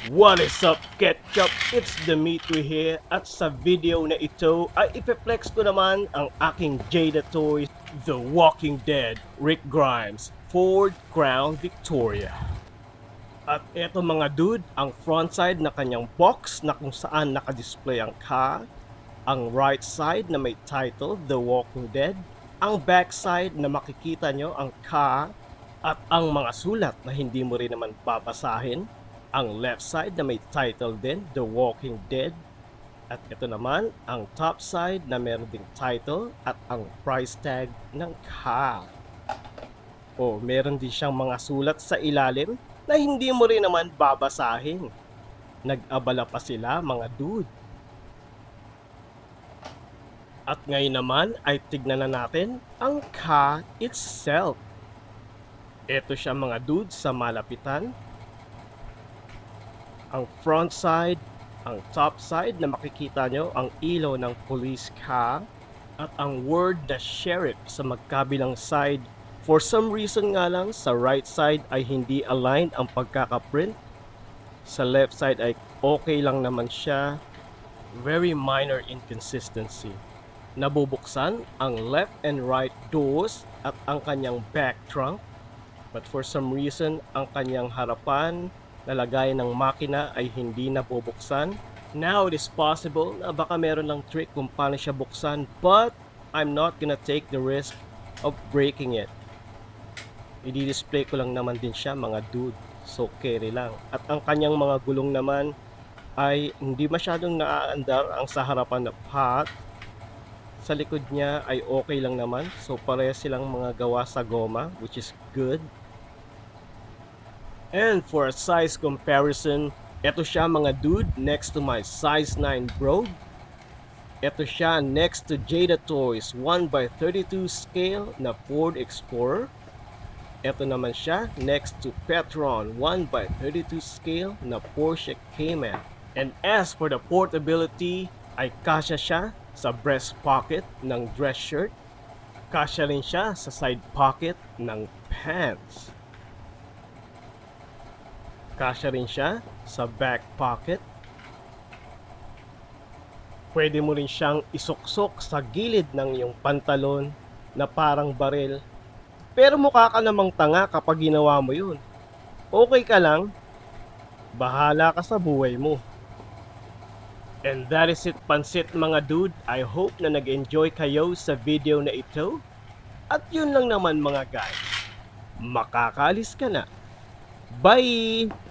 What is up, Ketchup? It's Dimitri here at sa video na ito ay ipeflex ko naman ang aking Jada Toys The Walking Dead Rick Grimes Ford Crown Victoria. At eto mga dude, ang front side na kanyang box na kung saan nakadisplay ang car, ang right side na may title The Walking Dead, ang back side na makikita nyo ang car at ang mga sulat na hindi mo rin naman babasahin, ang left side na may title din, The Walking Dead. At ito naman, ang top side na meron ding title at ang price tag ng car. O, meron din siyang mga sulat sa ilalim na hindi mo rin naman babasahin. Nag-abala pa sila mga dude. At ngayon naman ay tignan na natin ang car itself. Ito siya mga dude sa malapitan. Ang front side, ang top side na makikita nyo ang ilaw ng police car at ang word na sheriff sa magkabilang side. For some reason nga lang sa right side ay hindi aligned ang pagkakaprint. Sa left side ay okay lang naman siya. Very minor inconsistency. Nabubuksan ang left and right doors at ang kanyang back trunk. But for some reason ang kanyang harapan na lagayan ng makina ay hindi nabubuksan. Now it is possible na baka meron lang trick kung paano siya buksan, but I'm not gonna take the risk of breaking it. I-display ko lang naman din siya mga dude, so carry lang. At ang kanyang mga gulong naman ay hindi masyadong naaandar ang sa harapan na pot. Sa likod niya ay okay lang naman, so parehas silang mga gawa sa goma, which is good. And for a size comparison, ito siya mga dude next to my size 9 Bro. Ito siya next to Jada Toys 1x32 scale na Ford Explorer. Ito naman siya next to Petron 1x32 scale na Porsche Cayman. And as for the portability, ay kasya siya sa breast pocket ng dress shirt. Kasya rin siya sa side pocket ng pants. Kasya rin siya sa back pocket. Pwede mo rin siyang isuksok sa gilid ng iyong pantalon na parang baril. Pero mukha ka namang tanga kapag ginawa mo yun. Okay ka lang, bahala ka sa buhay mo. And that is it, pansit mga dude. I hope na nag-enjoy kayo sa video na ito. At yun lang naman mga guys. Makakaalis ka na. Bye!